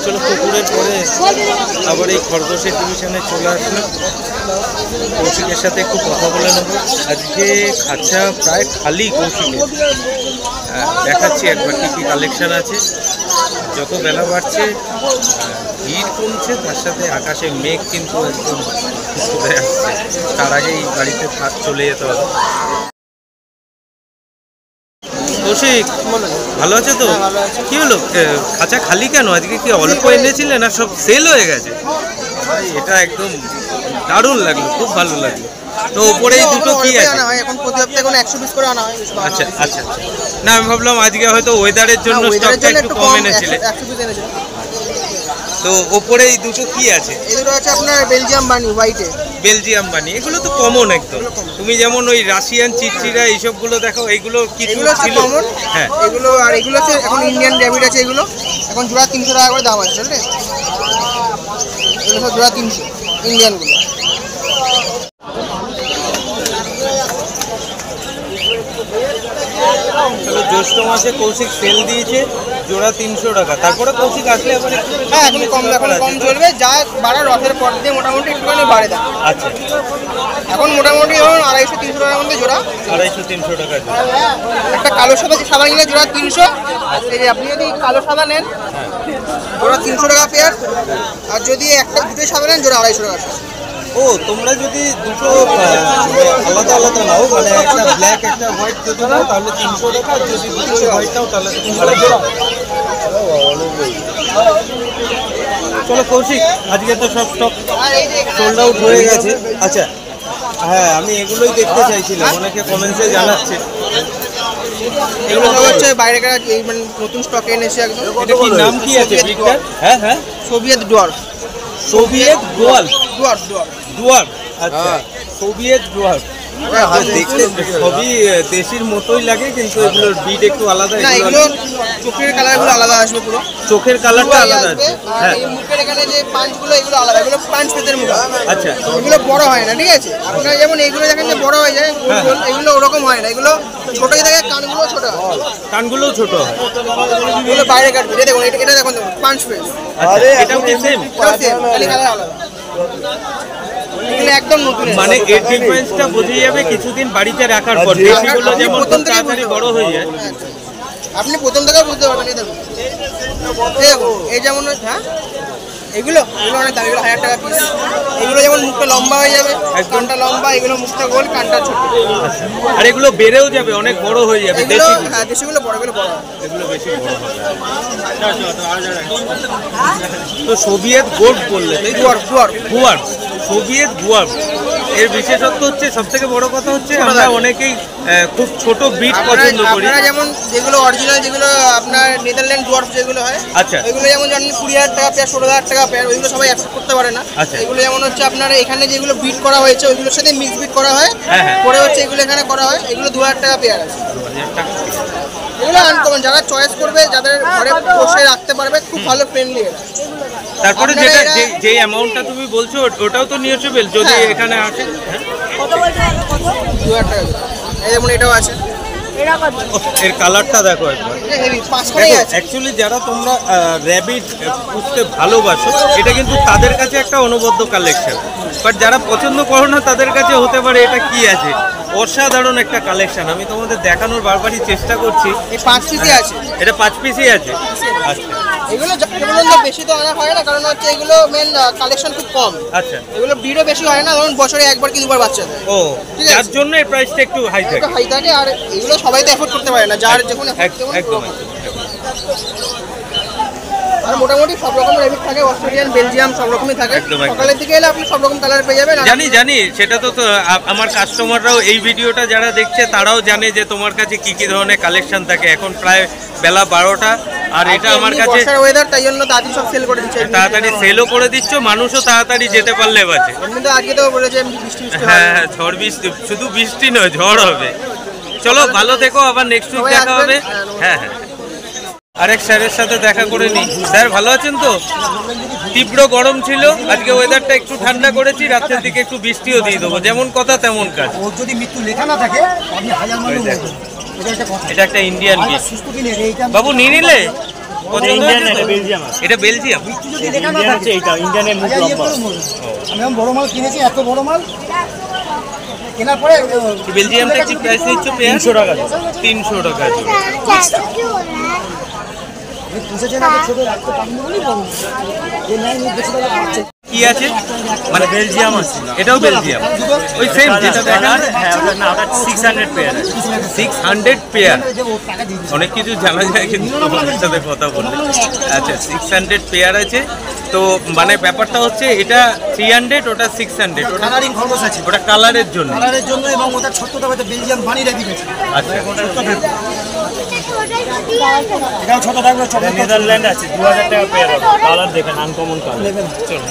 চলো পুকুরের পরে আবার এই খরগোশের ডিভিশনে চলে আসলাম। কৌশিকের সাথে একটু কথা বলে নেবো। আজকে খাঁচা প্রায় খালি কৌশিকের। দেখাচ্ছি একবার কী কী কালেকশান আছে। যত বেলা বাড়ছে ভিড় কমছে, তার সাথে আকাশে মেঘ কিন্তু একদম ঘুরে আসছে। তার আগেই বাড়িতে চলে যেতে হবে। কৌশিক ভালো আছে তো? কি হলো, খাঁচা খালি কেন? আজকে কি অল্প এনেছিলেন আর সব সেল হয়ে গেছে? ভাই এটা একদম দারুণ লাগলো, খুব ভালো লাগলো। তো ওপরে এই দুটো কি আছে? এখন প্রতি সপ্তাহে এখন 100 পিস করে আনা হয়। আচ্ছা আচ্ছা আচ্ছা। না আমি ভাবলাম আজকে হয়তো ওয়েদারের জন্য স্টকটা একটু কম এনেছিলেন। 100 পিস এনেছিলাম। তো ওপরে এই দুটো কি আছে? এই দুটো আছে আপনার বেলজিয়াম বানি, হোয়াইটে। বেলজিয়াম বানি, এগুলো তো কমন একদম। তুমি যেমন ওই রাশিয়ান চিচিরা এইসবগুলো দেখো, এইগুলো কিছু ছিল। হ্যাঁ এগুলো, আর এগুলো আছে এখন ইন্ডিয়ান র্যাবিট আছে। এগুলো এখন জোড়া 300 টাকা করে দাম আছে, বুঝলে? এগুলো সব জোড়া 300 ইন্ডিয়ানগুলো। জ্যৈষ্ঠ মাসে কৌশিক সেল দিয়েছে জোড়া 300 টাকা। তারপরে কৌশিক আসলে আবার হ্যাঁ এখন কম চলবে। যা বাড়া রথের পর দিয়ে মোটামুটি একটুখানি বাড়ে দাম। আচ্ছা এখন মোটামুটি ধরুন 250-300 টাকার মধ্যে জোড়া। 250-300 টাকা জোড়া। একটা কালো সাদা নিলে জোড়া 300। এই যে আপনি যদি কালো সাদা নেন জোড়া 300 টাকা পেয়ার, আর যদি একটা দুটোই সাদা নেন জোড়া 250 টাকা। ও তোমরা যদি দুটো আলাদা আলাদা নাও, মানে একটা ব্ল্যাক একটা হোয়াইট যদি নাও তাহলে 300 টাকা, আর যদি দুটো হোয়াইট নাও তাহলে 250 টাকা। চলো কৌশিক, আজকে তো সব স্টক সোল্ড আউট হয়ে গেছে। আচ্ছা হ্যাঁ, আমি এগুলোই দেখতে চাইছিলাম, অনেকে কমেন্টসে জানাচ্ছে। এগুলো সব হচ্ছে বাইরেকার, এই মানে নতুন স্টকে এনেছে একদম। এটা কি নাম কি আছে ব্রিডটার? হ্যাঁ হ্যাঁ, Soviet dwarf. Soviet dwarf. Dwarf আচ্ছা, সোভিয়েত ডোয়ার্ফ। দেখতে সবই দেশির মতোই লাগে, কিন্তু এগুলোর বিট একটু আলাদা। এগুলো চোখের কালারগুলো আলাদা আসবে, পুরো চোখের কালারটা আলাদা আসবে। হ্যাঁ, এই মুখের এখানে যে পাঁচগুলো এগুলো আলাদা, এগুলো পাঁচ পেতের মুখ। আচ্ছা, এগুলো বড় হয় না, ঠিক আছে? আপনারা যেমন এইগুলো দেখেন যে বড় হয়ে যায়, এগুলো ওরকম হয় না। এগুলো ছোটই থাকে, কানগুলো ছোট হয়। কানগুলোও ছোট হয়। এগুলো বাইরে কাটবে। দেখুন এটা দেখুন, পাঁচ পেস। আরে এটাও কি সেম? খালি কালার আলাদা। এগুলো একদম নতুন, মানে এর ডিফারেন্সটা বোঝা যাবে কিছুদিন বাড়িতে রাখার পর। দেশিগুলো যেমন তাড়াতাড়ি বড় হয়ে যায়, আপনি প্রথম থেকে বুঝতে পারবেন। এই দেখুন, এই যেমন হ্যাঁ এগুলো অনেক দাম। এগুলো 1000 টাকা পিস। এগুলো যেমন মুখটা লম্বা হয়ে যাবে, কানটা লম্বা, এগুলো মুখটা গোল, কানটা ছোট। আর এগুলো বেড়েও যাবে, অনেক বড় হয়ে যাবে। হ্যাঁ দেশিগুলো বড়, এগুলো বড়, এগুলো বেশি বড় হবে। তো সোভিয়েত গোল্ড বললে, ডোয়ার্ফ, সোভিয়েত ডোয়ার্ফ। এর বিশেষত্ব হচ্ছে, সব থেকে বড় কথা হচ্ছে আমরা অনেকেই খুব ছোট বিট পছন্দ করি। যেমন যেগুলো অরিজিনাল, যেগুলো আপনার নেদারল্যান্ড ডোয়ার্ফ যেগুলো হয়, আচ্ছা, এগুলো যেমন জানেন 20,000 টাকা পেয়ার, 16,000 টাকা পেয়ার। ওইগুলো সবাই অ্যাকসেপ্ট করতে পারে না। আচ্ছা, এগুলো যেমন হচ্ছে আপনার এখানে যেগুলো বিট করা হয়েছে ওইগুলোর সাথে মিক্স বিট করা হয়, করে হচ্ছে এগুলো এখানে করা হয়। এগুলো 2,000 টাকা পেয়ার আছে। এগুলো আনকমন, যারা চয়েস করবে, যাদের ঘরে বসে রাখতে পারবে, খুব ভালো ফ্রেন্ডলি। তারপরে যেটা যে অ্যামাউন্টটা তুমি বলছো ওটাও তো নিউট্রিবেল যদি এখানে আসে। 2,000 টাকা। এই যেমন এটাও আছে। এর কালারটা দেখো একবার। অ্যাকচুয়ালি যারা তোমরা র্যাবিট পুষতে ভালোবাসো, এটা কিন্তু তাদের কাছে একটা অনবদ্য কালেকশন। বাট যারা পছন্দ করো না তাদের কাছে হতে পারে এটা কি আছে, অসাধারণ একটা কালেকশন। আমি তোমাদের দেখানোর বারবারই চেষ্টা করছি। এই 5 পিসই আছে। এটা 5 পিসই আছে। আচ্ছা, এগুলো বেশি তো আনা হয় না, কারণ হচ্ছে এগুলো মেন কালেকশন খুব কম। আচ্ছা, এগুলো ব্রিডও বেশি হয় না, ধরুন বছরে একবার কি দুবার বাচ্চা দেয়। ও, যার জন্য এই প্রাইসটা একটু হাই থাকে। আর এগুলো সবাই তো এফোর্ড করতে পারে না, যার যখন একদম। আর মোটামুটি সব রকমের র্যাবিট থাকে, অস্ট্রেলিয়ান, বেলজিয়াম সব রকমই থাকে। সকালের দিকে এলে আপনি সব রকম কালার পেয়ে যাবেন। জানি সেটা তো আমার কাস্টমাররাও, এই ভিডিওটা যারা দেখছে তারাও জানে যে তোমার কাছে কি কি ধরনের কালেকশন থাকে। এখন প্রায় বেলা 12টা, আর এটা আমার কাছে ওয়েদার, তাই জন্য তাড়াতাড়ি সব সেল করে দিচ্ছে। তাড়াতাড়ি সেলও করে দিচ্ছ, মানুষও তাড়াতাড়ি যেতে পারলে বাঁচে। এমনিতে আজকে তো বলেছে বৃষ্টি। হ্যাঁ, ঝড় বৃষ্টি, শুধু বৃষ্টি নয়, ঝড় হবে। চলো ভালো থেকো, আবার নেক্সট উইক দেখা হবে। হ্যাঁ হ্যাঁ, আরেক স্যারের সাথে দেখা করে নিই। স্যার ভালো আছেন তো? তীব্র গরম ছিল, আজকে ওয়েদারটা একটু ঠান্ডা করেছি, রাত্রের দিকে একটু বৃষ্টিও দিয়ে দেবো। যেমন কথা তেমন কাজ। যদি মৃত্যু লেখা না থাকে, এটা একটা ইন্ডিয়ান বিট। বাবু নিয়ে নিলে পছন্দ হয়েছে তো? এটা বেলজিয়াম। আমি বড় মাল কিনেছি, এত বড় মাল কেনার পরে বেলজিয়ামটা কি প্রাইস নিচ্ছ পেয়ার? 300 টাকা। 300 টাকা। কি আছে মানে বেলজিয়াম আছে, এটাও বেলজিয়াম ওই সেম যেটা দেখান। হ্যাঁ না, ওটা 600 পেয়ার। 600 পেয়ার, অনেক কিছু জানা যায় কিন্তু তোমাদের সাথে কথা বললে। আচ্ছা 600 পেয়ার আছে তো মানে ব্যাপারটা হচ্ছে এটা 300, ওটা 600। ওটা কালারিং খরগোশ আছে, ওটা কালারের জন্য এবং ওটা ছোট্টটা হয়তো বেলজিয়াম বানি রেখে গেছে। আচ্ছা এটাও ছোট থাকবে, ছোট নেদারল্যান্ড আছে 2000 টাকা পেয়ার হবে। কালার দেখেন আনকমন কালার। চলো,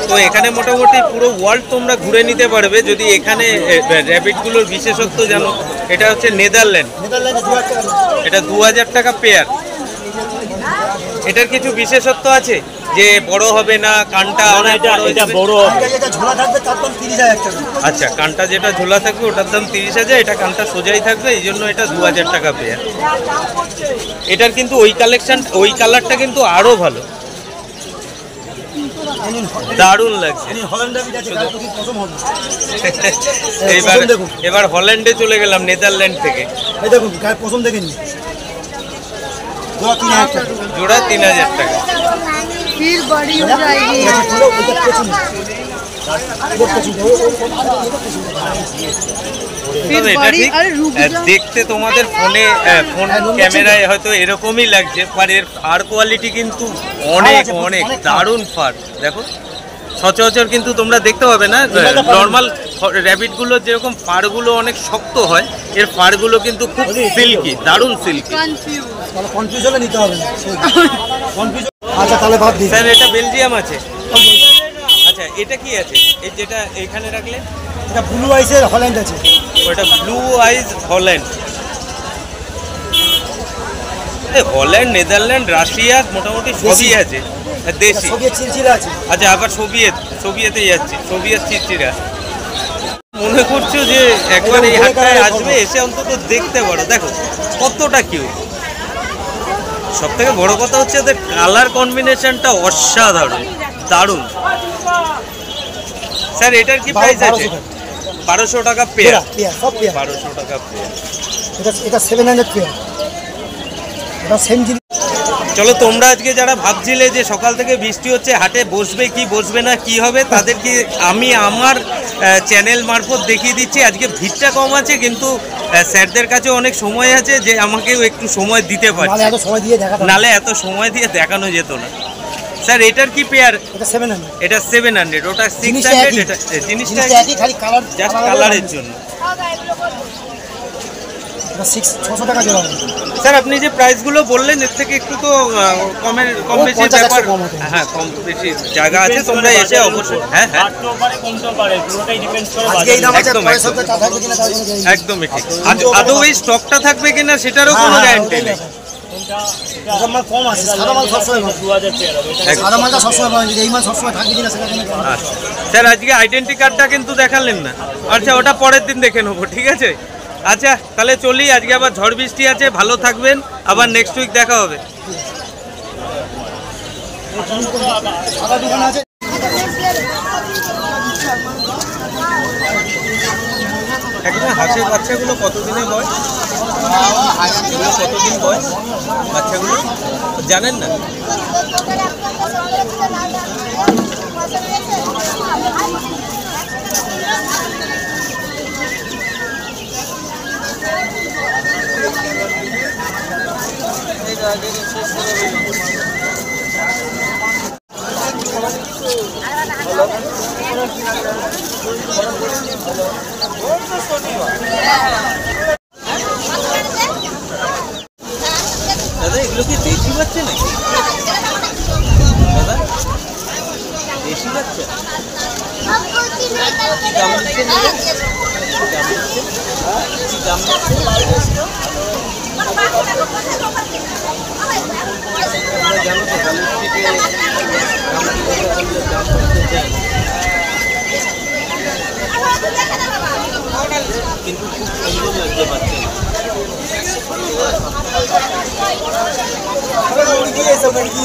তো এখানে মোটামুটি পুরো ওয়ার্ল্ড তোমরা ঘুরে নিতে পারবে যদি এখানে র্যাবিটগুলোর বিশেষত্ব জানো। এটা হচ্ছে নেদারল্যান্ড, এটা 2000 টাকা পেয়ার। এটার কিছু বিশেষত্ব আছে যে বড় হবে না, কানটা অনেক বড় হবে। ঝোলা থাকবে তার দাম 30,000 টাকা। আচ্ছা, কানটা যেটা ঝোলা থাকবে ওটার দাম 30,000, এটা কানটা সোজাই থাকবে, এই জন্য এটা 2000 টাকা পেয়ার। এটার কিন্তু ওই কালেকশন, ওই কালারটা কিন্তু আরো ভালো, দারুণ লাগছে। এবার হল্যান্ডে চলে গেলাম নেদারল্যান্ড থেকে। এই দেখুন গায়ে পছন্দ দেখে নিন, জোড়া 3000 টাকা। फिर बड़ी हो जाएगी। এটা ঠিক দেখতে তোমাদের ফোনে ফোন ক্যামেরায় হয়তো এরকমই লাগছে, আর এর ফার কোয়ালিটি কিন্তু অনেক অনেক দারুণ ফার। দেখো সচরাচর কিন্তু তোমরা দেখতে পাবে না, নর্মাল র্যাবিটগুলোর যেরকম ফারগুলো অনেক শক্ত হয়, এর ফারগুলো কিন্তু খুব সিল্কি, দারুণ সিল্কি। কনফিউজ হলে নিতে হবে না। আচ্ছা তাহলে বাদ দিই স্যার। এটা বেলজিয়াম আছে। আচ্ছা এটা কি আছে এই যেটা এখানে রাখলে? এটা ব্লু আইসের হল্যান্ড আছে। ওটা blue eyes Holland. Holland, Netherland, Russia মোটামুটি সবই আছে দেশি। সোভিয়েত চিরচিরা আছে। আচ্ছা আবার সোভিয়েতে যাচ্ছে, সোভিয়েত চিরচিরা। মনে করছো যে একবার এই হাটটায় আসবে, এসে অন্তত দেখতে পারো। দেখো কতটা কিউট। সব থেকে বড় কথা হচ্ছে ওদের কালার কম্বিনেশনটা অসাধারণ, দারুণ। স্যার এটার কি প্রাইস আছে? 1200 টাকা পেয়ার। 1200 টাকা পেয়ার। এটা 700 পেয়ার। এটা সেম জিনিস। চলো, তোমরা আজকে যারা ভাবছিলে যে সকাল থেকে বৃষ্টি হচ্ছে, হাটে বসবে কি বসবে না কি হবে, তাদেরকে আমি আমার চ্যানেল মারফত দেখিয়ে দিচ্ছি। আজকে ভিড়টা কম আছে, কিন্তু স্যারদের কাছে অনেক সময় আছে যে আমাকেও একটু সময় দিতে পারছে, নালে এত সময় দিয়ে দেখানো যেত না। স্যার এটার কি পেয়ার? এটা 700, ওটা 600। এটা জিনিসটা জাস্ট কালারের জন্য। 600 টাকা জোড়া। স্যার আপনি যে প্রাইসগুলো বললেন এর থেকে একটু তো কম বেশি ব্যাপার, হ্যাঁ কম বেশি জায়গা আছে, তোমরা এসে অবশ্যই। হ্যাঁ হ্যাঁ একদমই ঠিক। আদৌ এই স্টকটা থাকবে কিনা সেটারও কোনো গ্যারান্টি নেই। স্যার আজকে আইডেন্টি কার্ডটা কিন্তু দেখালেন না। আচ্ছা ওটা পরের দিন দেখে নেবো, ঠিক আছে? আচ্ছা তাহলে চলি, আজকে আবার ঝড় বৃষ্টি আছে, ভালো থাকবেন, আবার নেক্সট উইক দেখা হবে। একদম হাঁসের বাচ্চাগুলো কতদিনে বয়স? এগুলো কতদিন বয়স বাচ্চাগুলো জানেন না? দাদা এগুলো কি দেশি বাচ্চা নাকি? দাদা দেশি বাচ্চা? কি দাম দিচ্ছেন? কি দাম দিচ্ছেন? জানো তো কিন্তু খুব সুন্দর লাগছে বাচ্চা। मुर्गी